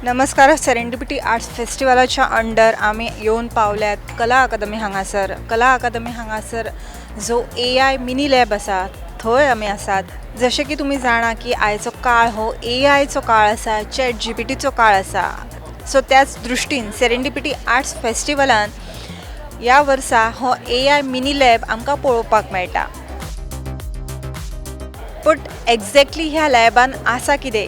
नमस्कार. Serendipity Arts फेस्टिवलाच्या under आमी येवन पावल्यात कला अकादमी हांगासर. कला अकादमी हांगासर जो AI मिनी लॅब आसा थंय आमी आसात. जशें की तुमी जाणा की आयचो काळ हो AIचो काळ आसा, चॅट GPTचो काळ आसा. सो त्याच दृश्टीन सेरेंडिपिटी आर्ट्स फेस्टिवलान ह्या वर्सा हो AI मिनी लॅब आमकां पळोवपाक मेळटा. बट एक्झॅक्टली ह्या लॅबान आसा कितें,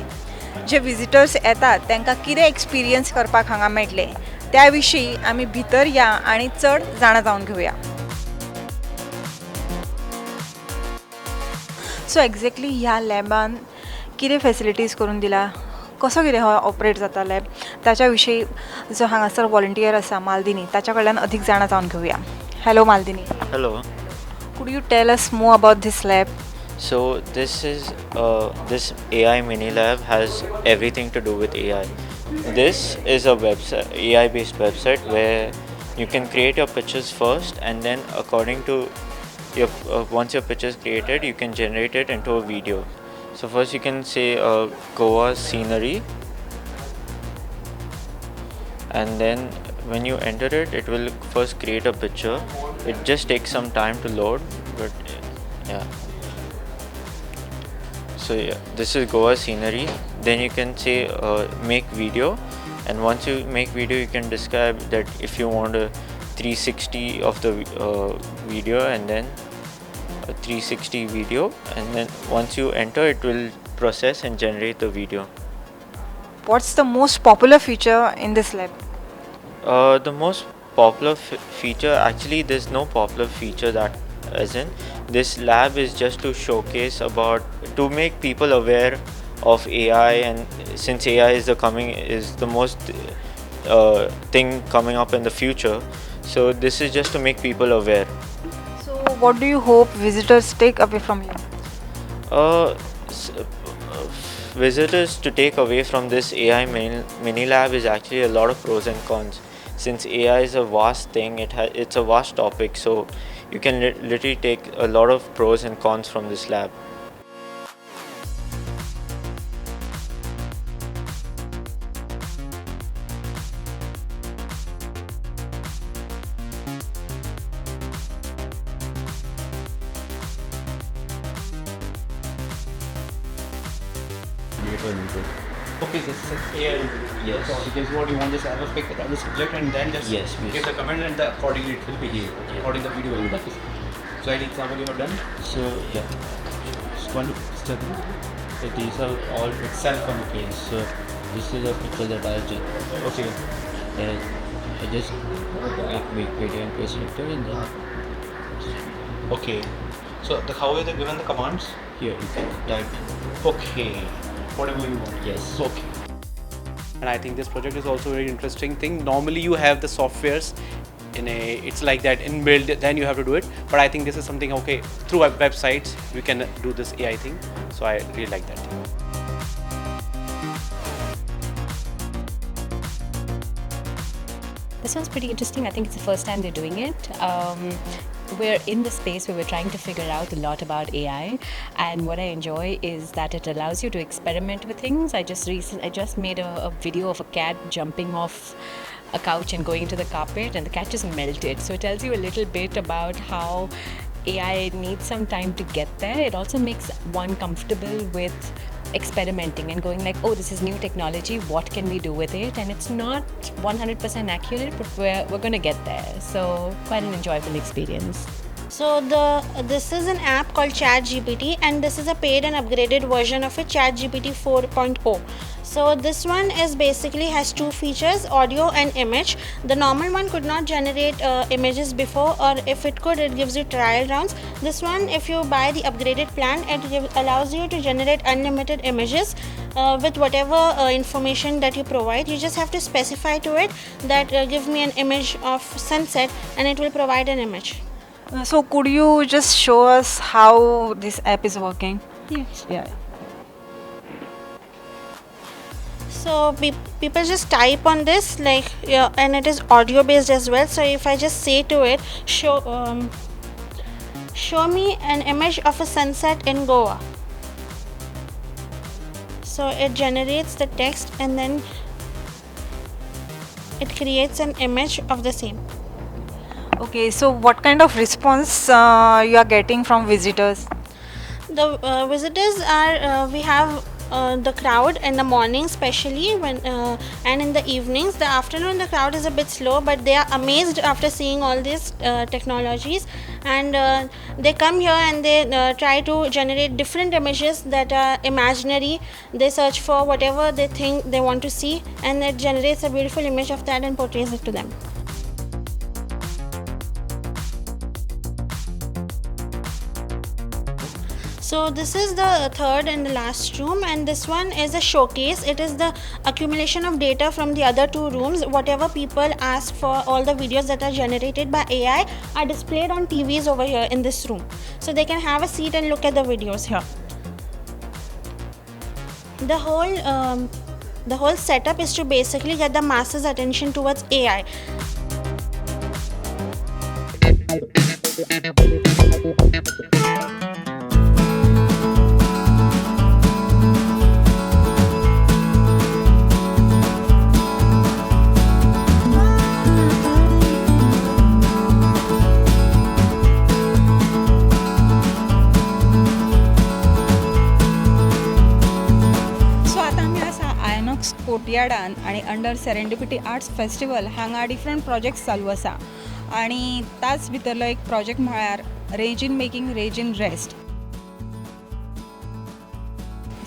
जे विजिटर्स येतात तांकां कितें एक्सपिरियन्स करपाक हांगा मेळटले त्या विशीं आमी भितर या आनी चड जाणा जावन घेवया. सो एक्झॅक्टली ह्या लॅबान कितें फॅसिलिटीज करून दिला, कसो कितें हो ऑपरेट जाता लॅब, ताच्या विशीं जो हांगासर वॉलंटियर आसा मालदिनी ताच्या कडल्यान अधीक जाणा जावन घेवया. Hello Maldini. Hello. Could you tell us more about this lab? So this AI Minilab has everything to do with AI. This is a website, AI-based website where you can create your pictures first, and then according to your once your picture is created, you can generate it into a video. So first you can say Goa scenery, and then when you enter it, it will first create a picture. It just takes some time to load, but yeah. So yeah, this is Goa scenery. Then you can say make video, and once you make video, you can describe that if you want a 360 of the video, and then a 360 video, and then once you enter, it will process and generate the video. What's the most popular feature in this lab? The most popular feature, actually there's no popular feature that as in this lab is just to showcase to make people aware of AI, and since AI is the most thing coming up in the future, so this is just to make people aware. So what do you hope visitors take away from here? Visitors to take away from this AI mini lab is actually a lot of pros and cons. Since AI is a vast thing, it's a vast topic, so you can literally take a lot of pros and cons from this lab. Okay, this is AI. Yes. So because what you want, just have a pick at the subject and then just give the comment, and accordingly it will behave. Okay. According the video will be. So any example you have done? So yeah, Just one step. so these are all Self on the case. so this is a picture that I just Okay. I just make video and press enter, and then Okay. So how are they given the commands? here you can type. Okay. Whatever you want. Yes. Okay. And I think this project is also a very interesting thing. Normally you have the softwares it's like that inbuilt, then you have to do it. But I think this is something, okay, through websites we can do this AI thing. So I really like that thing. This one's pretty interesting. I think it's the first time they're doing it. We're in the space where we're trying to figure out a lot about AI, and what I enjoy is that it allows you to experiment with things. I just made a video of a cat jumping off a couch and going into the carpet, and the cat just melted. So it tells you a little bit about how AI needs some time to get there. It also makes one comfortable with experimenting and going like, oh, this is new technology, what can we do with it? And it's not 100% accurate, but we're going to get there. So quite an enjoyable experience. So this is an app called ChatGPT, and this is a paid and upgraded version of it, ChatGPT 4.0. So this one is basically has two features, audio and image. The normal one could not generate images before, or if it could, it gives you trial rounds. This one, if you buy the upgraded plan, it allows you to generate unlimited images with whatever information that you provide. You just have to specify to it that give me an image of sunset, and it will provide an image. So could you just show us how this app is working? Yes. Yeah. So people just type on this, like, yeah, and it is audio based as well. So if I just say to it, show me an image of a sunset in Goa. So it generates the text and then it creates an image of the same. Okay, so what kind of response you are getting from visitors? The visitors are, we have the crowd in the morning, especially when and in the evenings. The afternoon the crowd is a bit slow, but they are amazed after seeing all these technologies, and they come here and they try to generate different images that are imaginary. They search for whatever they think they want to see, and it generates a beautiful image of that and portrays it to them. So this is the third and the last room, and this one is a showcase. It is the accumulation of data from the other two rooms. Whatever people ask for, all the videos that are generated by AI are displayed on TVs over here in this room. So they can have a seat and look at the videos here. The whole setup is to basically get the masses' attention towards AI. So आता आमी आसा आयनॉक्स कोर्टयार्डान आणि under Serendipity Arts Festival हांगा different projects चालू आसा आणि ताच भितरलो एक प्रोजेक्ट म्हळ्यार range in making range in rest.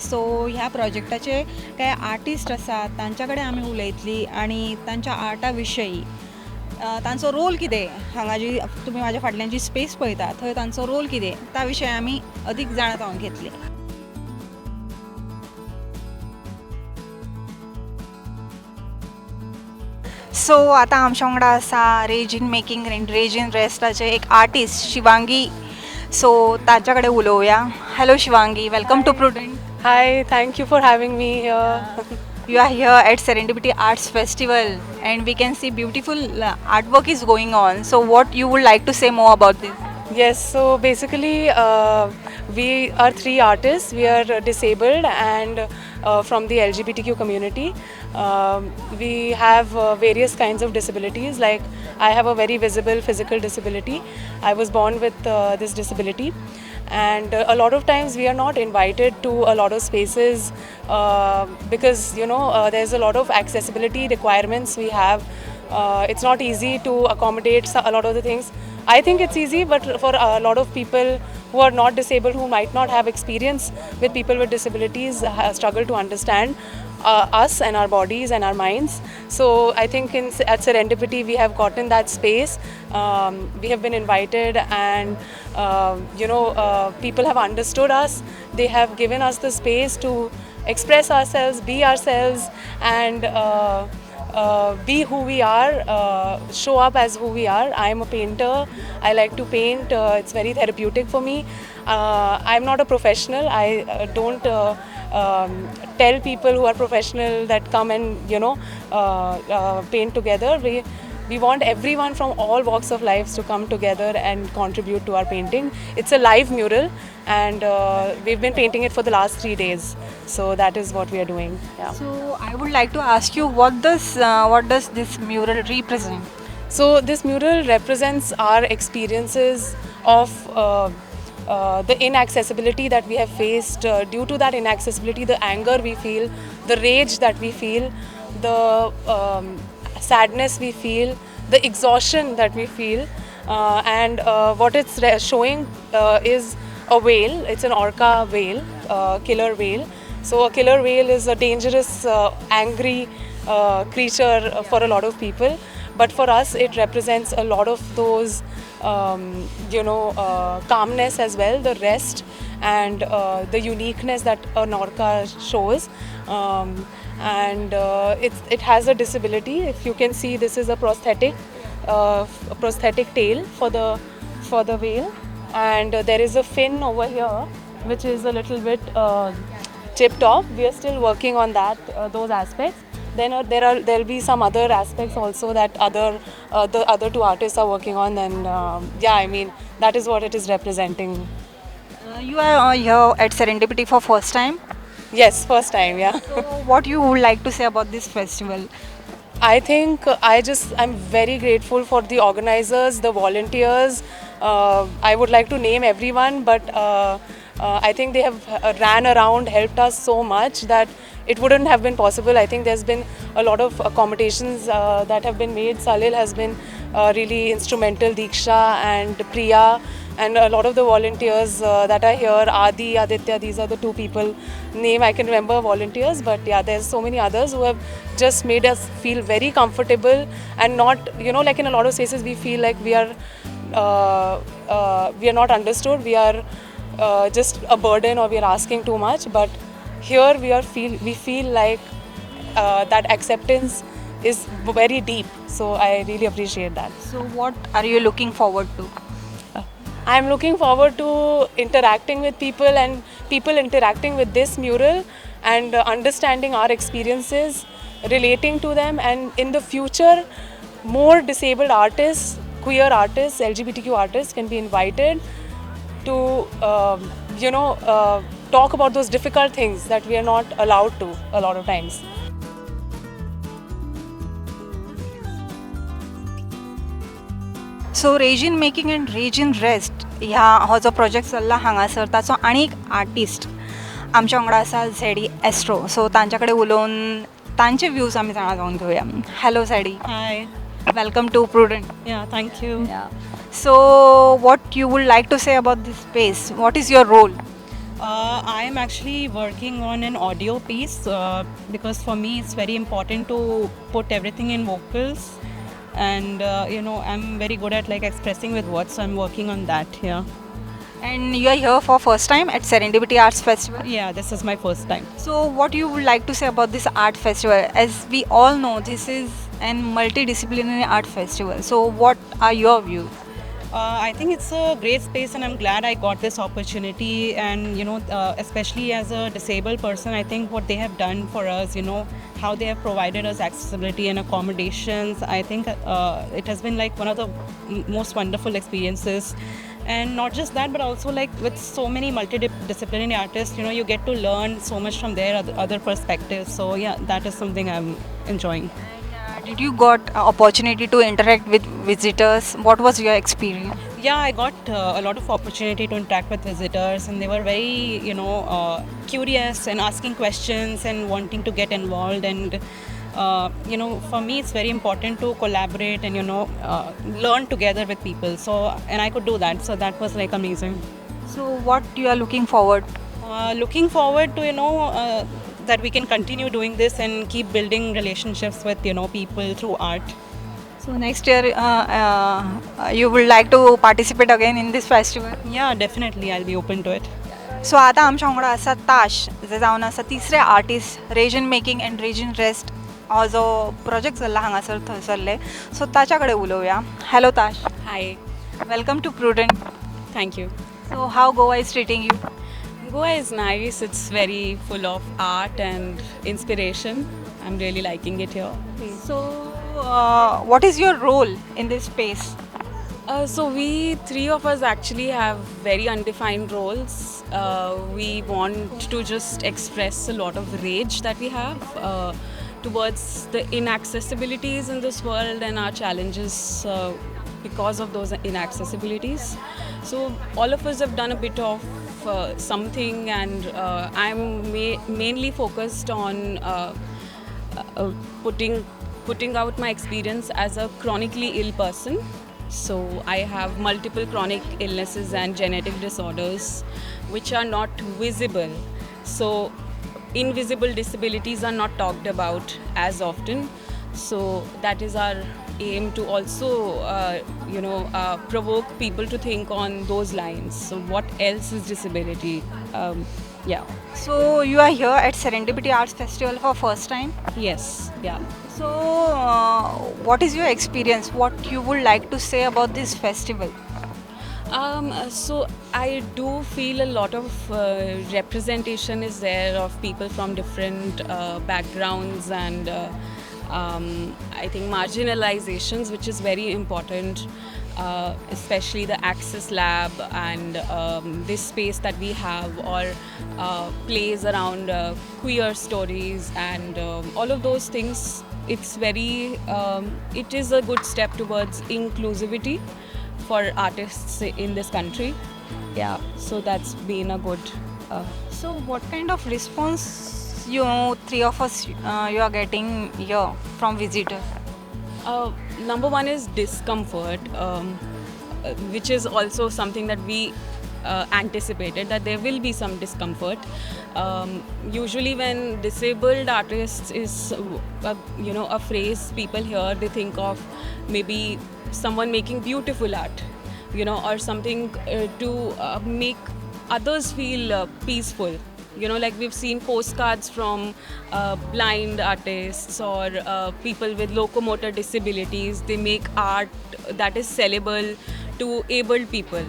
So ह्या प्रोजेक्टाचे कांय आर्टिस्ट आसात, तांच्या कडेन आमी उलयतली आणि तांच्या आर्टा विशयी तांचो रोल कितें, हांगा जी तुमी म्हाज्या फाटल्यान जी स्पेस पळयता थंय तांचो रोल कितें त्या विशयी आमी अदीक जाणा घेतली. सो आतां आमच्या वांगडा आसा rage in making rage in रेस्टाचे एक आर्टिस्ट शिवांगी. सो ताच्या कडेन उलोवया. Hello Shivangi, welcome to Prudent. Hi, thank you for having me here. You are here at Serendipity Arts Festival and we can see beautiful artwork is going on. So what you would like to say more about this? Yes, so basically we are three artists. We are disabled and from the LGBTQ community. We have various kinds of disabilities. Like I have a very visible physical disability. I was born with this disability. And a lot of times we are not invited to a lot of spaces because there's a lot of accessibility requirements we have. It's not easy to accommodate a lot of the things. I think it's easy, but for a lot of people who are not disabled, who might not have experience with people with disabilities, struggle to understand us and our bodies and our minds. So I think at Serendipity we have gotten that space. We have been invited and people have understood us. They have given us the space to express ourselves, be ourselves, and be who we are, show up as who we are. I am a painter. I like to paint. It's very therapeutic for me. I'm not a professional. I don't tell people who are professional that come and paint together. We want everyone from all walks of life to come together and contribute to our painting. It's a live mural and we've been painting it for the last 3 days. So that is what we are doing. Yeah. So I would like to ask you, what does this mural represent? So this mural represents our experiences of the inaccessibility that we have faced. Due to that inaccessibility, the anger we feel, the rage that we feel, the sadness we feel, the exhaustion that we feel, and what it's showing is a whale. It's an orca whale, killer whale. So a killer whale is a dangerous, angry creature for a lot of people. But for us, it represents a lot of those, calmness as well, the rest and the uniqueness that an orca shows. And it has a disability. If you can see, this is a prosthetic tail for the veil, and there is a fin over here which is a little bit chipped off. We are still working on that, those aspects. Then there'll be some other aspects also that the other two artists are working on, and yeah, I mean that is what it is representing. You are here at Serendipity for first time. Yes, first time, yeah. So what you would like to say about this festival? I think I'm very grateful for the organizers, the volunteers. I would like to name everyone, but I think they have ran around, helped us so much that it wouldn't have been possible. I think there's been a lot of accommodations that have been made. Salil has been really instrumental, Diksha and Priya, and a lot of the volunteers that are here, Adi, Aditya, these are the two people name I can remember volunteers, but yeah, there's so many others who have just made us feel very comfortable and not, like in a lot of cases we feel like we are not understood, we are just a burden or we are asking too much, but here we feel like that acceptance is very deep, so I really appreciate that. So what are you looking forward to? I'm looking forward to interacting with people and people interacting with this mural and understanding our experiences, relating to them, and in the future more disabled artists, queer artists, LGBTQ artists can be invited to talk about those difficult things that we are not allowed to a lot of times. So रेजीन making and रेजीन rest ह्या हो जो project चल्ला हांगासर ताचो आनी एक artist आमच्या वांगडा आसा झॅडी एस्ट्रो. सो तांच्या कडेन उलोवन तांचे व्यूज आमी जाणा जावन घेवया. हॅलो झॅडी. Hi. Welcome to Prudent. Yeah, thank you. So what you would like to say about this space? What is your role? I am actually working on an audio piece because for me it's very important to put everything in vocals, and I'm very good at like expressing with words, so I'm working on that here. And you are here for first time at Serendipity Arts Festival. Yeah, this is my first time. So what you would like to say about this art festival? As we all know, this is an multidisciplinary art festival. So what are your views? I think it's a great space, and I'm glad I got this opportunity. And especially as a disabled person, I think what they have done for us, how they have provided us accessibility and accommodations, I think it has been like one of the most wonderful experiences. And not just that, but also like with so many multidisciplinary artists, you get to learn so much from their other perspectives. So yeah, that is something I'm enjoying. Did you got opportunity to interact with visitors? What was your experience? Yeah, I got a lot of opportunity to interact with visitors, and they were very, curious and asking questions and wanting to get involved. And for me, it's very important to collaborate and learn together with people. So, and I could do that. So that was like amazing. So what you are looking forward? Looking forward to that we can continue doing this and keep building relationships with people through art. So next year you would like to participate again in this festival? Yeah, definitely I'll be open to it. सो आतां आमच्या वांगडा आसा ताश, जे जावन आसा तिसरे artist रेजीन making and रेजीन rest हो जो प्रोजेक्ट चल्ला हांगासर थंयसरले. सो ताच्या कडेन उलोवया. हॅलो ताश. Hi, welcome to Prudent. thank you. So how Goa is treating you? Goa is nice. It's very full of art and inspiration. I'm really liking it here. So what is your role in this space? So we three of us actually have very undefined roles. We want to just express a lot of rage that we have towards the inaccessibilities in this world and our challenges because of those inaccessibilities. So all of us have done a bit of something, and I'm mainly focused on putting out my experience as a chronically ill person. So I have multiple chronic illnesses and genetic disorders which are not visible. So invisible disabilities are not talked about as often. So that is our aim, to also provoke people to think on those lines. So what else is disability? Yeah. So you are here at Serendipity Arts Festival for first time. Yes. Yeah. So what is your experience? What you would like to say about this festival? So I do feel a lot of representation is there of people from different backgrounds and I think marginalizations, which is very important, especially the Access Lab and this space that we have, or plays around queer stories and all of those things. It's very, it is a good step towards inclusivity for artists in this country. Yeah, so that's been a good. So what kind of response you three of us you are getting here from visitors? Number one is discomfort, which is also something that we anticipated, that there will be some discomfort. Usually when disabled artists is a phrase people hear, they think of maybe someone making beautiful art, or something to make others feel peaceful. Like we've seen postcards from blind artists or people with locomotor disabilities. They make art that is sellable to abled people.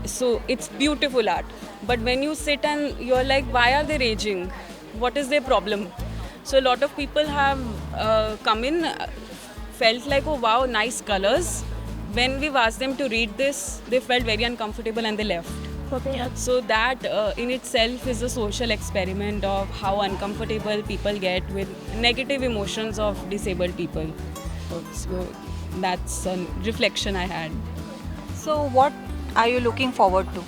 So it's beautiful art. But when you sit and you're like, why are they raging? What is their problem? So a lot of people have come in, felt like, oh wow, nice colors. When we've asked them to read this, they felt very uncomfortable and they left. So that in itself is a social experiment of how uncomfortable people get with negative emotions of disabled people. So that's a reflection I had. So what are you looking forward to?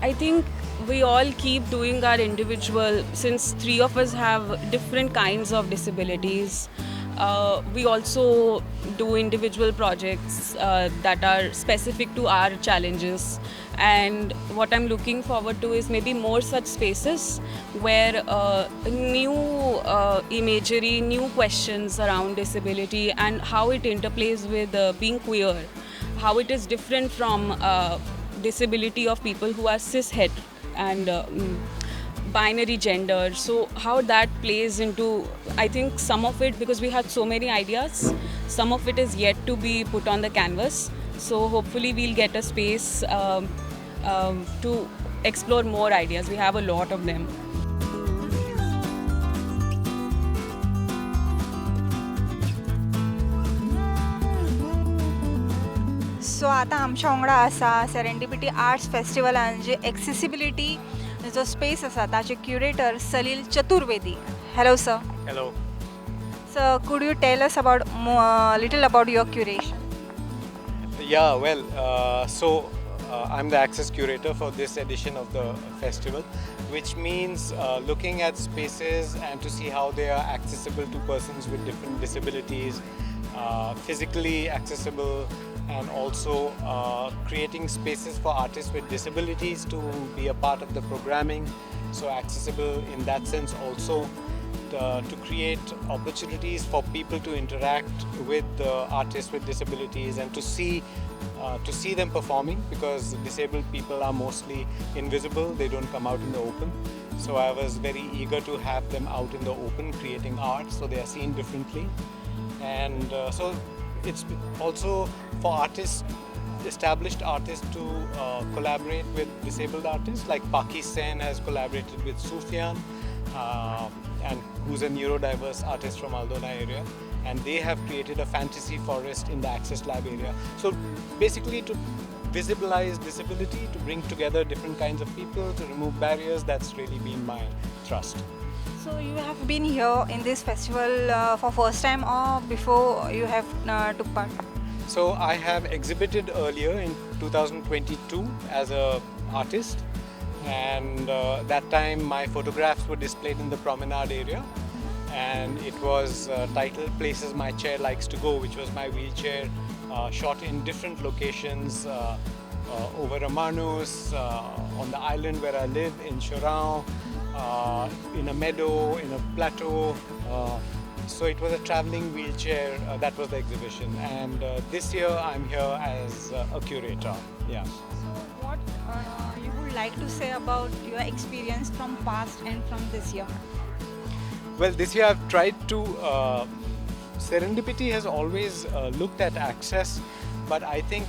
I think we all keep doing our individual, since three of us have different kinds of disabilities. We also do individual projects that are specific to our challenges, and what I'm looking forward to is maybe more such spaces where new imagery, new questions around disability and how it interplays with being queer, how it is different from disability of people who are cishet and binary gender. So how that plays into, I think some of it, because we had so many ideas, some of it is yet to be put on the canvas. So hopefully we'll get a space to explore more ideas. We have a lot of them. So आता आमच्या वांगडा आसा serendipity arts फेस्टिवलान जे accessibility जो space आसा ताचे curator Salil Chaturvedi. Hello sir. Hello. Sir, could you tell us about little about your curation? Yeah, well, I'm the access curator for this edition of the festival, which means looking at spaces and to see how they are accessible to persons with different disabilities, physically accessible, and also creating spaces for artists with disabilities to be a part of the programming, so accessible in that sense also. To create opportunities for people to interact with the artists with disabilities and to see them performing, because disabled people are mostly invisible, they don't come out in the open. So I was very eager to have them out in the open creating art so they are seen differently. And so it's also for artists, established artists, to collaborate with disabled artists, like Paki Sen has collaborated with Sufyan, and who's a neurodiverse artist from Aldona area, and they have created a fantasy forest in the Access Lab area. So basically to visibilize disability, to bring together different kinds of people, to remove barriers, that's really been my thrust. So you have been here in this festival for first time or before you have took part? So I have exhibited earlier in 2022 as a artist, and that time my photographs were displayed in the promenade area, and it was titled Places My Chair Likes to Go, which was my wheelchair shot in different locations over Amanus, on the island where I live, in Chorão, in a meadow, in a plateau. So it was a traveling wheelchair, that was the exhibition, and this year I'm here as a curator. Yeah. So what you would like to say about your experience from past and from this year? Well, this year I've tried to, Serendipity has always looked at access but I think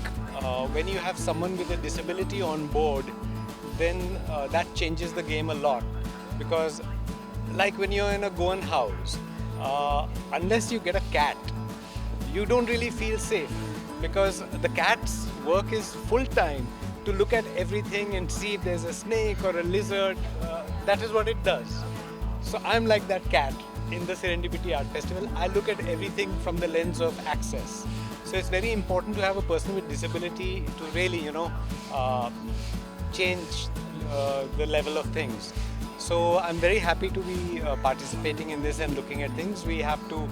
when you have someone with a disability on board, then that changes the game a lot. Because like when you're in a Goan house, unless you get a cat, you don't really feel safe, because the cat's work is full time to look at everything and see if there's a snake or a lizard. That is what it does. So I'm like that cat in the Serendipity Art Festival. I look at everything from the lens of access. So it's very important to have a person with disability to really, change the level of things. So I'm very happy to be participating in this and looking at things. We have to,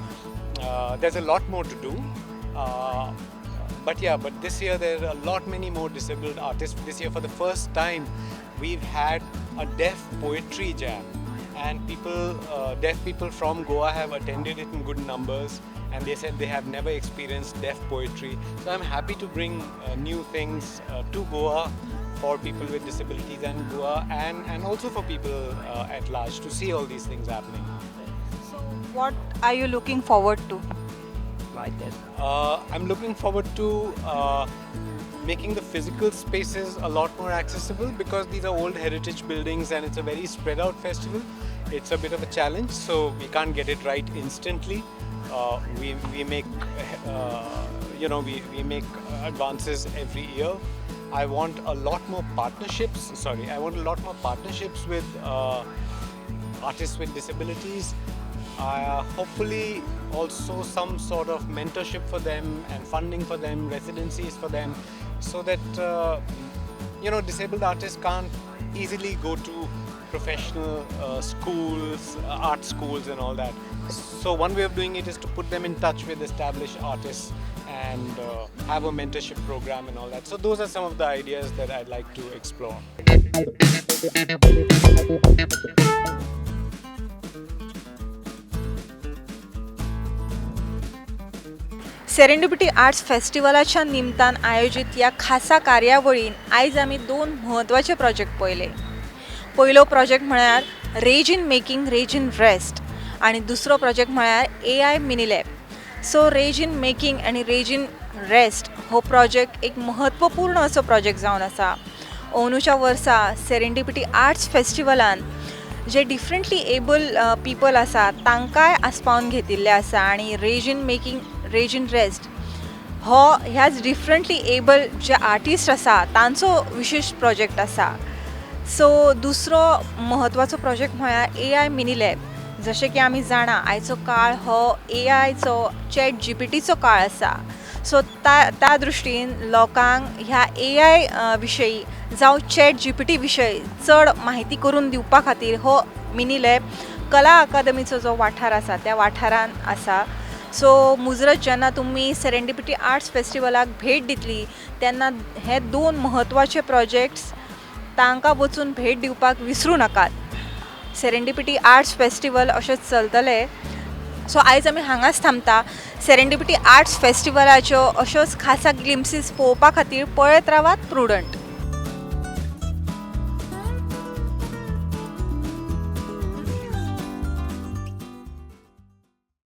there's a lot more to do. But this year there are a lot many more disabled artists. This year for the first time we've had a deaf poetry jam, and deaf people from Goa have attended it in good numbers, and they said they have never experienced deaf poetry. So I'm happy to bring new things to Goa for people with disabilities and Goa, and also for people at large to see all these things happening. So what are you looking forward to? I'm looking forward to making the physical spaces a lot more accessible, because these are old heritage buildings and it's a very spread out festival. It's a bit of a challenge, so we can't get it right instantly. We make we make advances every year. I want a lot more partnerships. With artists with disabilities. Hopefully also some sort of mentorship for them and funding for them, residencies for them, so that disabled artists can't easily go to professional schools, art schools and all that. So one way of doing it is to put them in touch with established artists and have a mentorship program and all that. So those are some of the ideas that I'd like to explore. Serendipity Arts फेस्टिवलाच्या निमतान आयोजित या खासा कार्यावळीन आयज आमी दोन म्हत्वाचे project पळयले. पयलो प्रोजेक्ट म्हळ्यार rage in making rage in rest आनी दुसरो प्रोजेक्ट म्हळ्यार AI minilab. So rage in making आनी रेज इन रेस्ट हो प्रोजेक्ट एक महत्वपूर्ण असो प्रोजेक्ट जावन आसा. अंदूच्या वर्सा सेरेंडिपिटी आर्ट्स फेस्टिवलान जे डिफरंटली एबल पीपल आसा तांकांय आस्पावन घेतिल्ले आसा, आनी rage in making rage in rest हो ह्याच डिफरंटली एबल जे आर्टिस्ट आसा तांचो विशेश प्रोजेक्ट आसा. सो दुसरो महत्वाचो प्रोजेक्ट म्हळ्यार AI मिनीलॅब. जशें की आमी जाणा आयचो काळ हो AIचो ChatGPTचो काळ आसा. सो त्या दृश्टीन लोकांक ह्या AI विशयी जावं ChatGPT विशयी चड माहिती करून दिवपा खातीर हो मिनीलॅब कला अकादमीचो जो वाठार आसा त्या वाठारान आसा. सो मुजरत जेन्ना तुमी सेरेंडिपिटी आर्ट्स फेस्टिवलाक भेट दितली तेन्ना हे दोन महत्वाचे प्रोजेक्ट्स तांकां वचून भेट दिवपाक विसरूं नाकात. सेरेंडिपिटी आर्ट्स फेस्टिवल अशेंच चलतले. सो आयज आमी हांगाच थांबता. सेरेंडिपिटी आर्ट्स फेस्टिवलाच्यो अश्योच खासा ग्लिम्सीस पळोवपा खातीर पळयत रावात प्रुडंट.